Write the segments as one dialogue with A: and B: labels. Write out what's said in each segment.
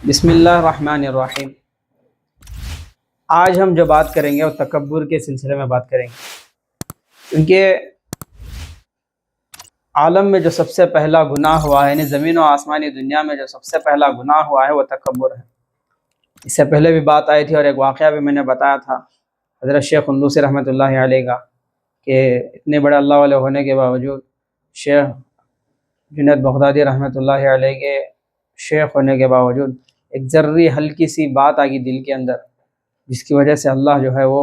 A: بسم اللہ الرحمن الرحیم۔ آج ہم جو بات کریں گے وہ تکبر کے سلسلے میں بات کریں گے، کیونکہ عالم میں جو سب سے پہلا گناہ ہوا ہے، یعنی زمین و آسمانی دنیا میں جو سب سے پہلا گناہ ہوا ہے وہ تکبر ہے۔ اس سے پہلے بھی بات آئی تھی اور ایک واقعہ بھی میں نے بتایا تھا حضرت شیخ اندوسی رحمۃ اللہ علیہ کا، کہ اتنے بڑے اللہ والے ہونے کے باوجود شیخ جنید بغدادی رحمۃ اللہ علیہ کے شیخ ہونے کے باوجود ایک ذری ہلکی سی بات آ گئی دل کے اندر، جس کی وجہ سے اللہ جو ہے وہ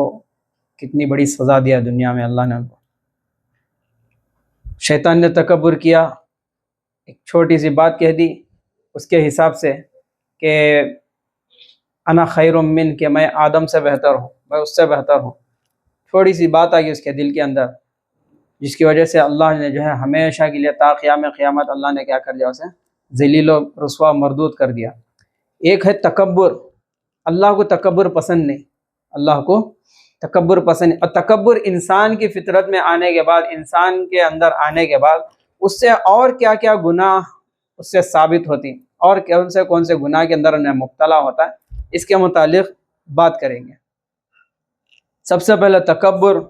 A: کتنی بڑی سزا دیا دنیا میں اللہ نے ان کو۔ شیطان نے تکبر کیا، ایک چھوٹی سی بات کہہ دی اس کے حساب سے کہ انا خیر من، کہ میں آدم سے بہتر ہوں، میں اس سے بہتر ہوں۔ تھوڑی سی بات آ گئی اس کے دل کے اندر، جس کی وجہ سے اللہ نے جو ہے ہمیشہ کے لیے تا قیام قیامت اللہ نے کیا کر دیا، اسے ذلیل و رسوا مردود کر دیا۔ ایک ہے تکبر، اللہ کو تکبر پسند نہیں، اللہ کو تکبر پسند نہیں۔ اور تکبر انسان کی فطرت میں آنے کے بعد، انسان کے اندر آنے کے بعد اس سے اور کیا کیا گناہ اس سے ثابت ہوتی، اور کون سے گناہ کے اندر انہیں مبتلا ہوتا ہے، اس کے متعلق بات کریں گے۔ سب سے پہلے تکبر،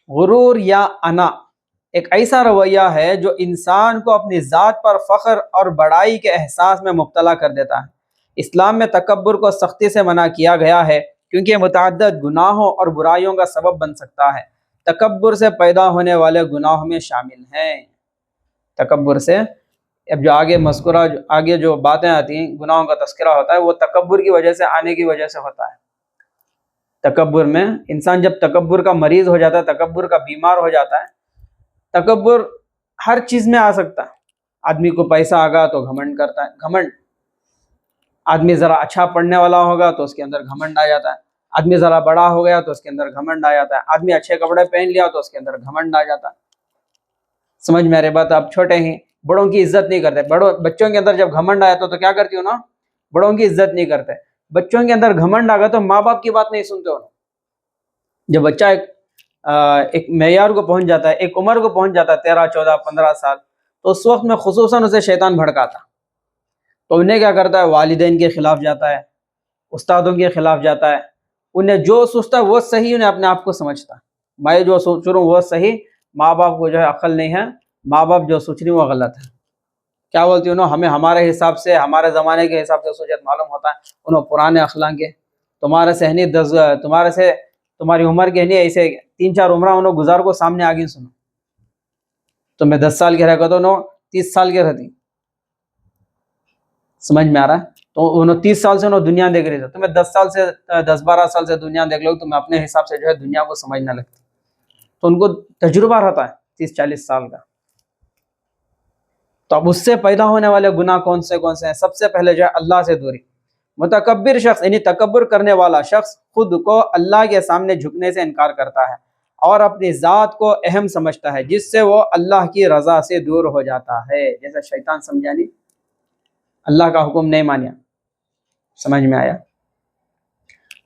A: غرور یا انا، ایک ایسا رویہ ہے جو انسان کو اپنی ذات پر فخر اور بڑائی کے احساس میں مبتلا کر دیتا ہے۔ اسلام میں تکبر کو سختی سے منع کیا گیا ہے، کیونکہ یہ متعدد گناہوں اور برائیوں کا سبب بن سکتا ہے۔ تکبر سے پیدا ہونے والے گناہوں میں شامل ہیں، تکبر سے اب جو آگے جو باتیں آتی ہیں، گناہوں کا تذکرہ ہوتا ہے، وہ تکبر کی وجہ سے آنے کی وجہ سے ہوتا ہے۔ تکبر میں انسان جب تکبر کا مریض ہو جاتا ہے، تکبر کا بیمار ہو جاتا ہے، تکبر ہر چیز میں آ سکتا ہے۔ آدمی کو پیسہ آگا تو گھمنڈ کرتا ہے، گھمنڈ۔ آدمی ذرا اچھا پڑھنے والا ہوگا تو اس کے اندر گھمنڈ آ جاتا ہے، آدمی ذرا بڑا ہو گیا تو اس کے اندر گھمنڈ آ جاتا ہے، آدمی اچھے کپڑے پہن لیا تو اس کے اندر گھمنڈ آ جاتا ہے۔ سمجھ میں آ رہی بات؟ آپ چھوٹے ہیں، بڑوں کی عزت نہیں کرتے، بچوں کے اندر جب گھمنڈ آیا تو کیا کرتی ہو نا، بڑوں کی عزت نہیں کرتے۔ بچوں کے اندر گھمنڈ آ گیا تو ماں باپ کی بات نہیں سنتے ہو۔ جب بچہ ایک معیار کو پہنچ جاتا ہے، ایک عمر کو پہنچ جاتا ہے 13 14 15 سال، تو اس وقت میں خصوصاً اسے شیطان بھڑکاتا، تو انہیں کیا کرتا ہے، والدین کے خلاف جاتا ہے، استادوں کے خلاف جاتا ہے، انہیں جو سوچتا ہے وہ صحیح انہیں اپنے آپ کو سمجھتا ہے، میں جو سوچ رہا ہوں وہ صحیح، ماں باپ کو جو ہے عقل نہیں ہے، ماں باپ جو سوچ رہی وہ غلط ہے۔ کیا بولتی انہوں، ہمیں ہمارے حساب سے، ہمارے زمانے کے حساب سے سوچت معلوم ہوتا ہے، انہوں پرانے اخلاق کے، تمہارے سے نہیں تمہاری عمر کے نہیں، ایسے 3 4 عمرہ انہوں گزار کو سامنے آگے سنو، تو میں 10 سال کے رہ گا تو انہوں 30 سال کے رہتی، سمجھ میں آ رہا ہے؟ تو انہوں 30 سال سے انہوں دنیا دیکھ رہی تھی، تو میں 10 12 سال سے دنیا دیکھ لوں تو میں اپنے حساب سے جو ہے دنیا کو سمجھنے لگتی، تو ان کو تجربہ رہتا ہے 30 40 سال کا۔ تو اب اس سے پیدا ہونے والے گناہ کون سے ہیں؟ سب سے پہلے جو ہے اللہ سے دوری۔ متکبر شخص یعنی تکبر کرنے والا شخص خود کو اللہ کے سامنے جھکنے سے انکار کرتا ہے اور اپنی ذات کو اہم سمجھتا ہے، جس سے وہ اللہ کی رضا سے دور ہو جاتا ہے۔ جیسے شیطان سمجھا نہیں، اللہ کا حکم نہیں مانیا، سمجھ میں آیا؟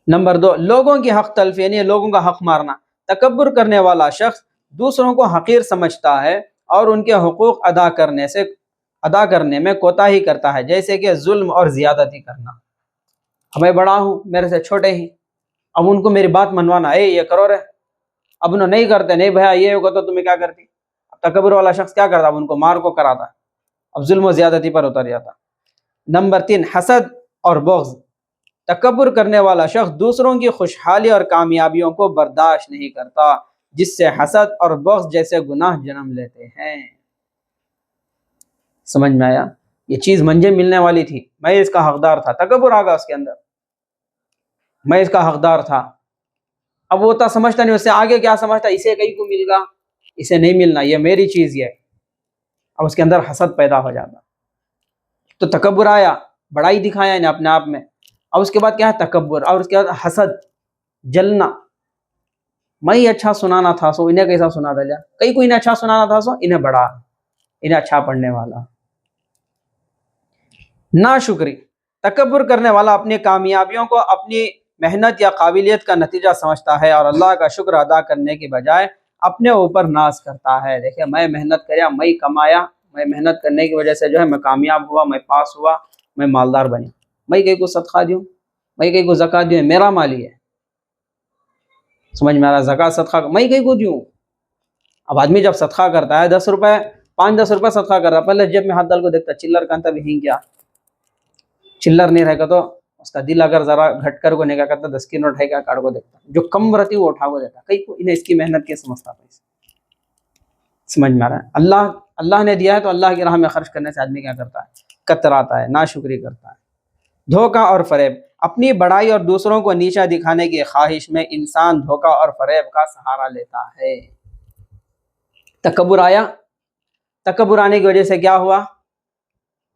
A: نمبر 2، لوگوں کی حق تلف یعنی لوگوں کا حق مارنا۔ تکبر کرنے والا شخص دوسروں کو حقیر سمجھتا ہے اور ان کے حقوق ادا کرنے میں کوتاہی کرتا ہے، جیسے کہ ظلم اور زیادتی کرنا۔ میں بڑا ہوں، میرے سے چھوٹے ہی، اب ان کو میری بات منوانا، اے یہ کرو رہے، اب انہوں نہیں کرتے، نہیں بھیا یہ ہوگا تو تمہیں کیا کرتی؟ اب تکبر والا شخص کیا کرتا؟ اب ان کو مار کو کراتا، اب ظلم و زیادتی پر اتر جاتا۔ نمبر 3، حسد اور بغض۔ تکبر کرنے والا شخص دوسروں کی خوشحالی اور کامیابیوں کو برداشت نہیں کرتا، جس سے حسد اور بغض جیسے گناہ جنم لیتے ہیں۔ سمجھ میں آیا؟ یہ چیز مجھے ملنے والی تھی، میں اس کا حقدار تھا، تکبر آ گیا اس کے اندر، میں اس کا حقدار تھا۔ اب وہ سمجھتا نہیں، اس سے آگے کیا سمجھتا، اسے کہیں کو مل گا، اسے نہیں ملنا، یہ میری چیز ہے۔ اب اس کے اندر حسد پیدا ہو جاتا، تو تکبر آیا، بڑائی دکھایا انہیں اپنے آپ میں۔ اب اس کے بعد کیا ہے؟ تکبر، اور اس کے بعد حسد، جلنا، میں ہی اچھا سنانا تھا سو انہیں کیسا سنا دیا، کئی کو انہیں اچھا سنانا تھا سو انہیں بڑا، انہیں اچھا پڑھنے والا۔ ناشکری، تکبر کرنے والا اپنی کامیابیوں کو اپنی محنت یا قابلیت کا نتیجہ سمجھتا ہے اور اللہ کا شکر ادا کرنے کے بجائے اپنے اوپر ناز کرتا ہے۔ دیکھیں، میں محنت کریا، میں کمایا، میں محنت کرنے کی وجہ سے جو ہے میں کامیاب ہوا، میں پاس ہوا، میں مالدار بنی، میں کہیں کو صدقہ دوں، میں کہیں کو زکوٰۃ دوں، میرا مال ہی ہے، سمجھ میں آ رہا؟ زکوٰۃ صدقہ میں کہیں کو دوں۔ اب آدمی جب صدقہ کرتا ہے 10 روپے 5-10 روپے صدقہ کر رہا، پہلے جیب میں ہاتھ ڈال کو دیکھتا چلر کانتا بھی ہی کیا، چلر نہیں رہے گا تو اس کا دل اگر ذرا گھٹ کر کو نگاہ کرتا 10 کی نوٹ ہے کیا کاٹ کو دیکھتا، جو کم رہتی وہ اٹھا کو دیتا، کئی کو انہیں اس کی محنت کے سمجھتا پیسے، سمجھ میں آ رہا ہے؟ اللہ نے دیا ہے تو اللہ کی راہ میں خرچ کرنے سے آدمی کیا کرتا ہے؟ کتراتا ہے، ناشکری کرتا ہے۔ دھوکہ اور فریب، اپنی بڑائی اور دوسروں کو نیچا دکھانے کی خواہش میں انسان دھوکہ اور فریب کا سہارا لیتا ہے۔ تکبر آیا، تکبر آنے کی وجہ سے کیا ہوا؟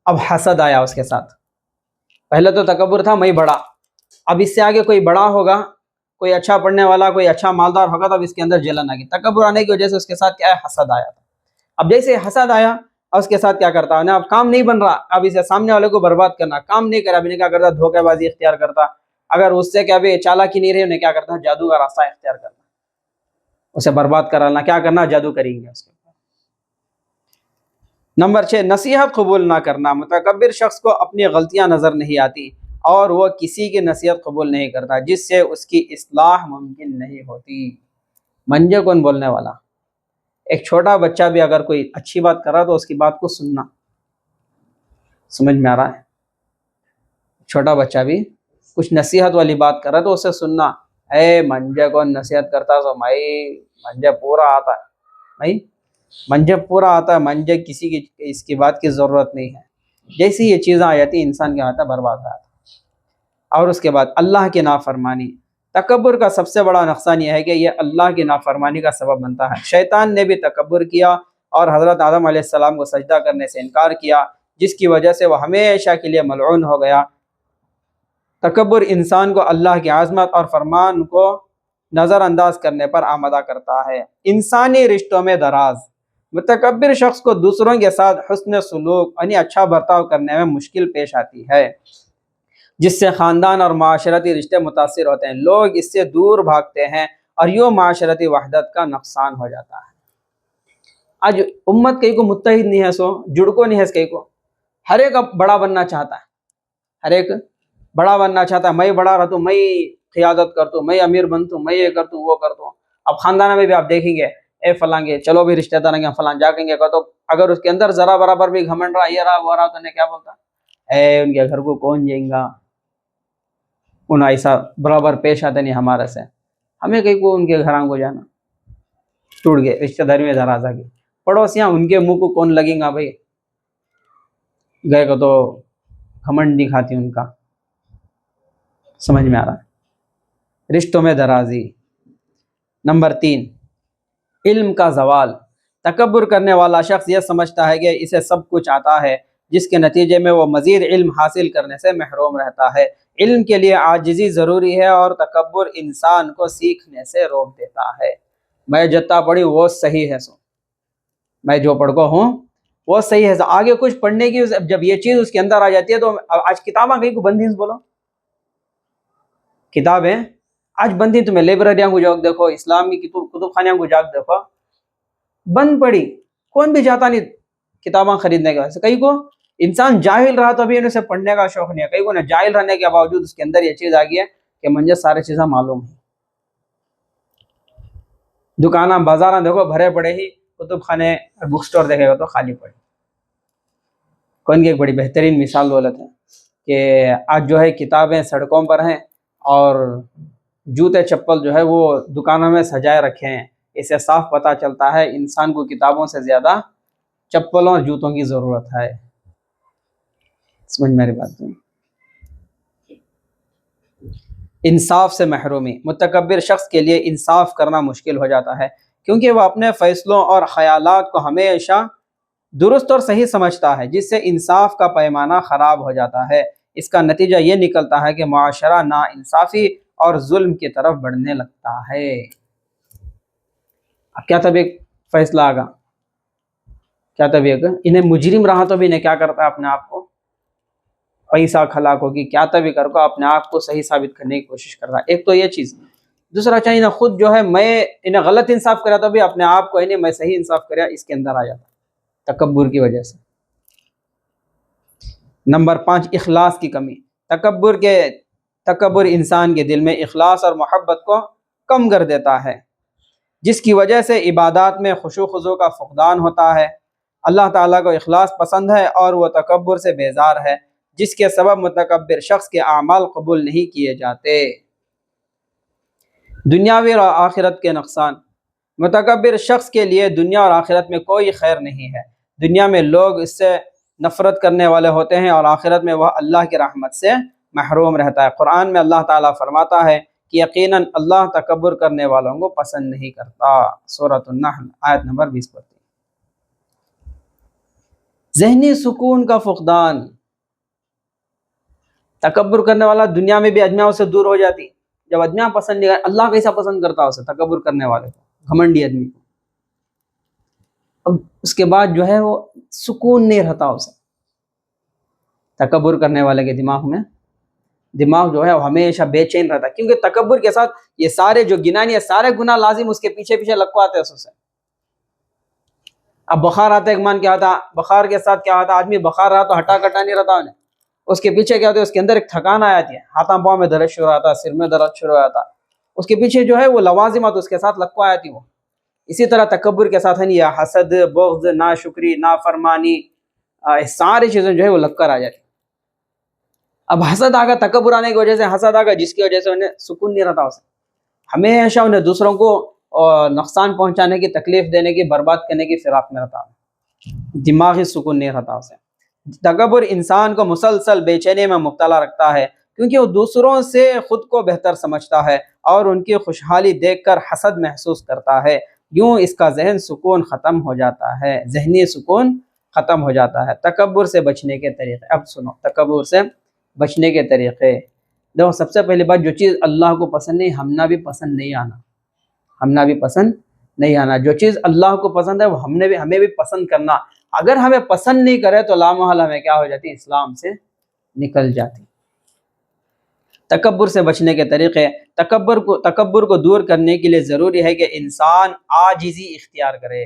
A: اب حسد آیا اس کے ساتھ۔ پہلے تو تکبر تھا میں بڑا، اب اس سے آگے کوئی بڑا ہوگا، کوئی اچھا پڑھنے والا، کوئی اچھا مالدار ہوگا، تو اب اس کے اندر جلن آ گئی۔ تکبر آنے کی وجہ سے اس کے ساتھ کیا ہے؟ حسد آیا تھا۔ اب جیسے حسد آیا اور اس کے ساتھ کیا کرتا ہے؟ اب کام نہیں بن رہا، اب اسے سامنے والے کو برباد کرنا، کام نہیں کرا، اب انہیں کیا کرتا؟ دھوکے بازی اختیار کرتا، اگر اس سے کیا بھی چالاکی نہیں رہی انہیں کیا کرتا؟ جادو کا راستہ اختیار کرنا، اسے برباد کرانا، کیا کرنا؟ جادو کریں گے اس کے اوپر۔ نمبر 6، نصیحت قبول نہ کرنا۔ متکبر شخص کو اپنی غلطیاں نظر نہیں آتی اور وہ کسی کی نصیحت قبول نہیں کرتا جس سے اس کی اصلاح ممکن نہیں ہوتی۔ منجے کون بولنے والا؟ ایک چھوٹا بچہ بھی اگر کوئی اچھی بات کر رہا تو اس کی بات کو سننا، سمجھ میں آ رہا ہے؟ چھوٹا بچہ بھی کچھ نصیحت والی بات کر رہا تو اسے سننا۔ اے منجے کون نصیحت کرتا سو منجے پورا آتا ہے، منجے پورا آتا ہے، منجے کسی کی اس کی بات کی ضرورت نہیں ہے۔ جیسی یہ چیزیں آ جاتی انسان کیا ہوتا ہے؟ برباد آتا ہے۔ اور اس کے بعد اللہ کی نافرمانی۔ تکبر کا سب سے بڑا نقصان یہ ہے کہ یہ اللہ کی نافرمانی کا سبب بنتا ہے۔ شیطان نے بھی تکبر کیا اور حضرت آدم علیہ السلام کو سجدہ کرنے سے انکار کیا، جس کی وجہ سے وہ ہمیشہ کے لیے ملعون ہو گیا۔ تکبر انسان کو اللہ کی عظمت اور فرمان کو نظر انداز کرنے پر آمادہ کرتا ہے۔ انسانی رشتوں میں دراز، متکبر شخص کو دوسروں کے ساتھ حسن سلوک یعنی اچھا برتاؤ کرنے میں مشکل پیش آتی ہے، جس سے خاندان اور معاشرتی رشتے متاثر ہوتے ہیں، لوگ اس سے دور بھاگتے ہیں اور یوں معاشرتی وحدت کا نقصان ہو جاتا ہے۔ آج امت کئی کو متحد نہیں ہے، سو جڑ کو نہیں ہے، کئی کو ہر ایک اب بڑا بننا چاہتا ہے، ہر ایک بڑا بننا چاہتا ہے، میں بڑا رہتا ہوں، میں قیادت کرتا ہوں، میں امیر بنتا ہوں، میں یہ کرتا ہوں وہ کرتا ہوں۔ اب خاندان میں بھی آپ دیکھیں گے، اے فلاں کے چلو بھی رشتہ دار ہیں فلاں جا کہیں گے، تو اگر اس کے اندر ذرا برابر بھی گھمنڈ رہا، یہ رہا وہ رہا، تو انہیں کیا بولتا؟ اے ان کے گھر کو کون جائیں گا، ان ایسا برابر پیش آتے نہیں ہمارے سے، ہمیں کہیں کو ان کے گھران کو جانا، ٹوٹ گئے رشتہ داری میں دراز آ گئی، پڑوسیاں ان کے منہ کو کون لگیں گا بھائی، گئے کو تو گھمنڈ نہیں کھاتی ان کا، سمجھ میں آ رہا ہے؟ رشتوں میں درازی۔ نمبر 3، علم کا زوال۔ تکبر کرنے والا شخص یہ سمجھتا ہے کہ اسے سب کچھ آتا ہے، جس کے نتیجے میں وہ مزید علم حاصل کرنے سے محروم رہتا ہے۔ علم کے لیے عاجزی ضروری ہے اور تکبر انسان کو سیکھنے سے روک دیتا ہے۔ میں جتنا پڑھی وہ صحیح ہے، سو میں جو پڑھ کو ہوں وہ صحیح ہے، آگے کچھ پڑھنے کی جب یہ چیز اس کے اندر آ جاتی ہے تو آج کتابیں کہیں کو بندی، بولو کتابیں آج بندی، تمہیں لائبریریاں کو جاؤ دیکھو، اسلامی کتب خانیاں کو جاؤ دیکھو، بند پڑی، کون بھی جاتا نہیں کتابیں خریدنے کے واسطے۔ کئی کو انسان جاہل رہا تو بھی انہیں سے پڑھنے کا شوق نہیں ہے، کئی کو نہ جاہل رہنے کے باوجود اس کے اندر یہ چیز آ گئی ہے کہ مجھے سارے چیزیں معلوم ہیں۔ دکاناں بازاراں دیکھو بھرے پڑے ہی، کتب خانے اور بک سٹور دیکھے گا تو خالی پڑے۔ کون کی ایک بڑی بہترین مثال دولت ہے کہ آج جو ہے کتابیں سڑکوں پر ہیں اور جوتے چپل جو ہے وہ دکانوں میں سجائے رکھے ہیں، اسے صاف پتہ چلتا ہے انسان کو کتابوں سے زیادہ چپلوں اور جوتوں کی ضرورت ہے۔ سمجھ میری بات نہیں؟ انصاف سے محرومی۔ متکبر شخص کے لیے انصاف کرنا مشکل ہو جاتا ہے کیونکہ وہ اپنے فیصلوں اور خیالات کو ہمیشہ درست اور صحیح سمجھتا ہے، جس سے انصاف کا پیمانہ خراب ہو جاتا ہے۔ اس کا نتیجہ یہ نکلتا ہے کہ معاشرہ ناانصافی اور ظلم کی طرف بڑھنے لگتا ہے۔ اب کیا تب ایک فیصلہ آگا، کیا تب ایک انہیں مجرم رہا تو بھی انہیں کیا کرتا ہے؟ اپنے آپ کو پیسہ کھلا کو کہ کیا تب کر کو اپنے آپ کو صحیح ثابت کرنے کی کوشش کر رہا ہے۔ ایک تو یہ چیز، دوسرا چاہیے نہ خود جو ہے میں انہیں غلط انصاف کرا تو بھی اپنے آپ کو انہیں میں صحیح انصاف کریا، اس کے اندر آ جاتا تکبر کی وجہ سے۔ نمبر 5، اخلاص کی کمی۔ تکبر انسان کے دل میں اخلاص اور محبت کو کم کر دیتا ہے، جس کی وجہ سے عبادات میں خشوع و خضوع کا فقدان ہوتا ہے۔ اللہ تعالیٰ کو اخلاص پسند ہے اور وہ تکبر سے بیزار ہے، جس کے سبب متکبر شخص کے اعمال قبول نہیں کیے جاتے۔ دنیاوی اور آخرت کے نقصان۔ متکبر شخص کے لیے دنیا اور آخرت میں کوئی خیر نہیں ہے۔ دنیا میں لوگ اس سے نفرت کرنے والے ہوتے ہیں اور آخرت میں وہ اللہ کی رحمت سے محروم رہتا ہے۔ قرآن میں اللہ تعالیٰ فرماتا ہے کہ یقیناً اللہ تکبر کرنے والوں کو پسند نہیں کرتا۔ سورۃ النحل آیت نمبر 20 پر۔ ذہنی سکون کا فقدان۔ تکبر کرنے والا دنیا میں بھی ادمیاؤں سے دور ہو جاتی۔ جب ادمیاں پسند نہیں کرتا، اللہ کیسا پسند کرتا اسے؟ تکبر کرنے والے کو، گھمنڈی آدمی کو۔ اب اس کے بعد جو ہے وہ سکون نہیں رہتا اسے۔ تکبر کرنے والے کے دماغ جو ہے وہ ہمیشہ بے چین رہتا ہے، کیونکہ تکبر کے ساتھ یہ سارے جو گناہ نہیں ہے، سارے گناہ لازم اس کے پیچھے پیچھے لگواتے ہیں اسے۔ اب بخار آتا ہے، ایک مان کیا ہوتا، بخار کے ساتھ کیا ہوتا، آدمی بخار رہا تو ہٹا کٹا نہیں رہتا انہیں، اس کے پیچھے کیا ہوتا ہے، اس کے اندر ایک تھکان آ جاتی ہے، ہاتھوں پاؤں میں درد شروع ہوتا ہے، سر میں درد شروع ہوتا ہے، اس کے پیچھے جو ہے وہ لوازمات اس کے ساتھ لگوا آتی وہ۔ اسی طرح تکبر کے ساتھ ہے نہیں، حسد، بغض، ناشکری، نافرمانی، ساری چیزیں جو ہے وہ لگ کر آ جاتی۔ اب حسد آگا، تکبر آنے کی وجہ سے حسد آگا، جس کی وجہ سے انہیں سکون نہیں رہتا اسے، ہمیشہ انہیں دوسروں کو نقصان پہنچانے کی، تکلیف دینے کی، برباد کرنے کی فراق میں رہتا، دماغی سکون نہیں رہتا اسے۔ تکبر انسان کو مسلسل بے چینی میں مبتلا رکھتا ہے، کیونکہ وہ دوسروں سے خود کو بہتر سمجھتا ہے اور ان کی خوشحالی دیکھ کر حسد محسوس کرتا ہے۔ یوں اس کا ذہن سکون ختم ہو جاتا ہے، ذہنی سکون ختم ہو جاتا ہے۔ تکبر سے بچنے کے طریقے، اب سنو تکبر سے بچنے کے طریقے۔ دیکھو، سب سے پہلی بات، جو چیز اللہ کو پسند نہیں، ہمنا بھی پسند نہیں آنا۔ جو چیز اللہ کو پسند ہے وہ ہمیں بھی پسند کرنا۔ اگر ہمیں پسند نہیں کرے تو لامحال ہمیں کیا ہو جاتی، اسلام سے نکل جاتی۔ تکبر سے بچنے کے طریقے۔ تکبر کو دور کرنے کے لیے ضروری ہے کہ انسان عاجزی اختیار کرے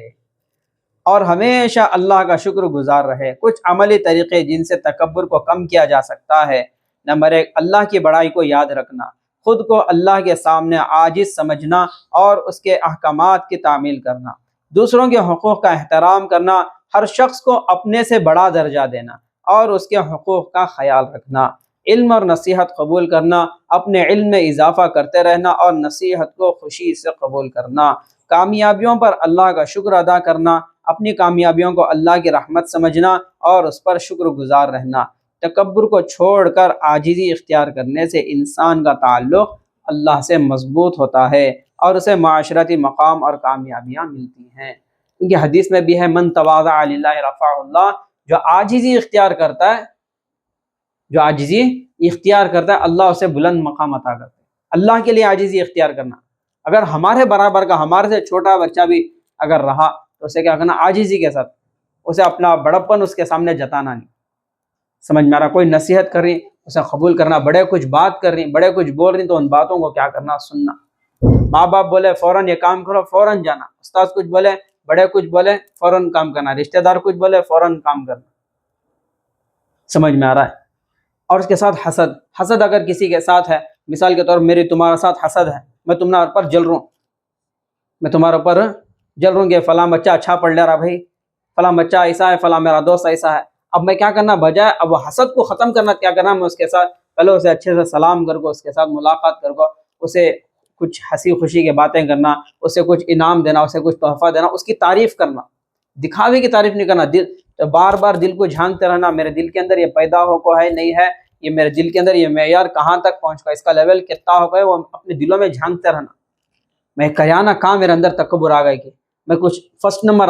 A: اور ہمیشہ اللہ کا شکر گزار رہے۔ کچھ عملی طریقے جن سے تکبر کو کم کیا جا سکتا ہے۔ نمبر 1، اللہ کی بڑائی کو یاد رکھنا، خود کو اللہ کے سامنے عاجز سمجھنا اور اس کے احکامات کی تعمیل کرنا، دوسروں کے حقوق کا احترام کرنا، ہر شخص کو اپنے سے بڑا درجہ دینا اور اس کے حقوق کا خیال رکھنا، علم اور نصیحت قبول کرنا، اپنے علم میں اضافہ کرتے رہنا اور نصیحت کو خوشی سے قبول کرنا، کامیابیوں پر اللہ کا شکر ادا کرنا، اپنی کامیابیوں کو اللہ کی رحمت سمجھنا اور اس پر شکر گزار رہنا۔ تکبر کو چھوڑ کر عاجزی اختیار کرنے سے انسان کا تعلق اللہ سے مضبوط ہوتا ہے اور اسے معاشرتی مقام اور کامیابیاں ملتی ہیں، کیونکہ حدیث میں بھی ہے، من تواضع للہ رفعہ اللہ، جو عاجزی اختیار کرتا ہے اللہ اسے بلند مقام عطا کرتا ہے۔ اللہ کے لیے عاجزی اختیار کرنا، اگر ہمارے برابر کا، ہمارے سے چھوٹا بچہ بھی اگر رہا تو اسے کیا کرنا، عاجزی کے ساتھ اسے اپنا بڑپن اس کے سامنے جتانا نہیں۔ سمجھ میں آ رہا، کوئی نصیحت کر رہی اسے قبول کرنا، بڑے کچھ بات کر رہی، بڑے کچھ بول رہی تو ان باتوں کو کیا کرنا، سننا۔ ماں باپ بولے فوراً یہ کام کرو، فوراً جانا۔ استاد کچھ بولے، بڑے کچھ بولے، فوراً کام کرنا۔ رشتہ دار کچھ بولے، فوراً کام کرنا۔ سمجھ میں آ رہا ہے؟ اور اس کے ساتھ حسد اگر کسی کے ساتھ ہے، مثال کے طور پر میری تمہارے ساتھ حسد ہے، میں تمہارے اوپر جل رہا ہوں کہ فلاں بچہ اچھا پڑھ لے رہا، بھائی فلاں بچہ ایسا ہے، فلاں میرا دوست ایسا ہے۔ اب میں کیا کرنا، بجائے اب وہ حسد کو ختم کرنا، کیا کرنا، میں اس کے ساتھ پہلے اسے اچھے سے سلام کر کو، اس کے ساتھ ملاقات کر کو، اسے کچھ ہنسی خوشی کی باتیں کرنا، اسے کچھ انعام دینا، اسے کچھ تحفہ دینا، اس کی تعریف کرنا، دکھاوے کی تعریف نہیں کرنا۔ بار بار دل کو جھانکتے رہنا، میرے دل کے اندر یہ پیدا ہو کو ہے نہیں ہے، یہ میرے دل کے اندر یہ معیار کہاں تک پہنچ گا، اس کا لیول کتنا ہو گیا، وہ اپنے دلوں میں جھانکتے رہنا۔ میں کریانہ کہاں میرے اندر تکبر آ گئے کہ میں کچھ فرسٹ نمبر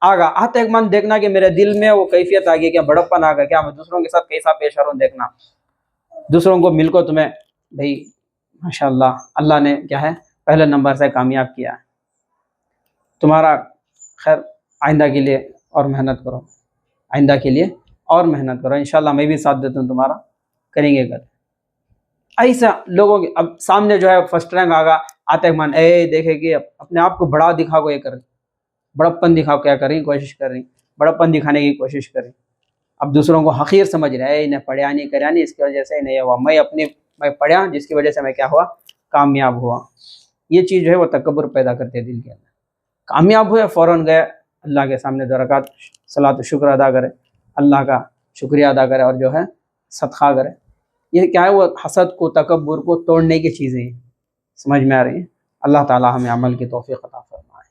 A: آتے ایک من دیکھنا کہ میرے دل میں وہ کیفیت آ گئی، کیا بڑپن آ گیا، کیا میں دوسروں کے ساتھ کیسا پیش آ رہا ہوں، دیکھنا دوسروں کو مل کو تمہیں بھائی ماشاءاللہ اللہ نے کیا ہے پہلے نمبر سے کامیاب کیا ہے، تمہارا خیر آئندہ کے لیے اور محنت کرو، انشاءاللہ میں بھی ساتھ دیتا ہوں تمہارا، کریں گے کل۔ ایسا لوگوں کے اب سامنے جو ہے فرسٹ رینک آتے من دیکھے کہ اپنے آپ کو بڑا دکھاؤ، یہ کر بڑپن دکھاؤ، کیا کریں کوشش کر رہی، بڑپن دکھانے کی کوشش کریں۔ اب دوسروں کو حقیر سمجھ رہے ہیں، انہیں پڑھیا نہیں کریا نہیں، اس کی وجہ سے نہیں ہوا، میں پڑھیا جس کی وجہ سے میں کیا ہوا، کامیاب ہوا۔ یہ چیز جو ہے وہ تکبر پیدا کرتے دل کے اندر۔ کامیاب ہوئے فوراً گئے اللہ کے سامنے 2 رکعت صلاۃ و شکر ادا کرے، اللہ کا شکریہ ادا کرے اور جو ہے صدقہ کرے۔ یہ کیا ہے، وہ حسد کو، تکبر کو توڑنے کی چیزیں ہیں، سمجھ میں آ رہی ہیں؟ اللہ تعالی ہمیں عمل کی توفیق عطا فرمائے۔